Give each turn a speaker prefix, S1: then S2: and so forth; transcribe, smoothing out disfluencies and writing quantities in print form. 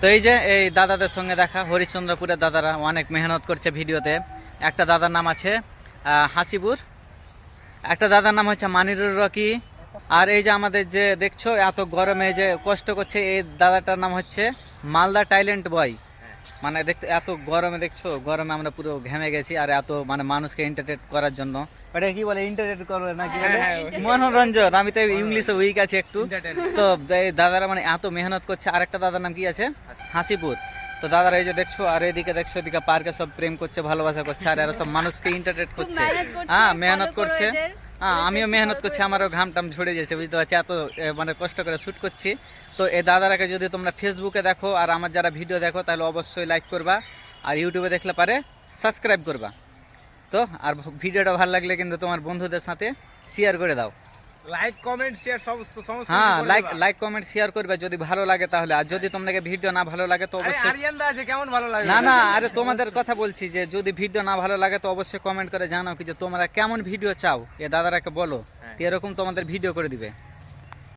S1: তো এই যে এই দাদাদের সঙ্গে দেখা, হরিশ্চন্দ্রপুরের দাদারা অনেক মেহনত করছে ভিডিওতে। একটা দাদার নাম আছে হাসিপুর, একটা দাদার নাম হচ্ছে মানিরুর রকি, আর এই যে আমাদের যে দেখছো এত গরমে যে কষ্ট করছে এই দাদাটার নাম হচ্ছে মালদা টাইলেন্ট বয়। মানে দেখতে এত গরমে দেখছো, গরমে আমরা পুরো ঘেমে গেছি, আর এত মানে মানুষকে এন্টারটেন করার জন্য, এটা কি বলে এন্টারটেন করবে না কি বলে মনোরঞ্জন, আমি তো ইংলিশে উইক আছি একটু। তো এই দাদারা মানে এত মেহনত করছে। আর একটা দাদার নাম কি আছে হাসিপুর। তো দাদারা এই যে দেখছো, আর এদিকে দেখছো এদিকে পার্কে সব প্রেম করছে, ভালোবাসা করছে, আর এরা সব মানুষকে এন্টারটেন করছে। হ্যাঁ মেহনত করছে, হ্যাঁ আমিও মেহনত করছি, আমারও ঘাম টাম ঝরে যাচ্ছে, বুঝতে পারছি, এত মানে কষ্ট করে শ্যুট করছি। তো এই দাদারাকে যদি তোমরা ফেসবুকে দেখো আর আমার যারা ভিডিও দেখো তাহলে অবশ্যই লাইক করবা, আর ইউটিউবে দেখলে পারে সাবস্ক্রাইব করবা। তো আর ভিডিওটা ভালো লাগলে কিন্তু তোমার বন্ধুদের সাথে শেয়ার করে দাও।
S2: লাইক কমেন্ট শেয়ার সমস্ত
S1: হ্যাঁ লাইক কমেন্ট শেয়ার করবে যদি ভালো লাগে তাহলে, আর যদি তোমাদেরকে ভিডিও না ভালো লাগে তো অবশ্যই
S2: আরিয়ান দা আছে কেমন ভালো লাগে
S1: না আরে তোমাদের কথা বলছি যে যদি ভিডিও না ভালো লাগে তো অবশ্যই কমেন্ট করে জানাও কি যে তোমরা কেমন ভিডিও চাও, এ দাদারাকে বলো, এরকম তোমাদের ভিডিও করে দিবে।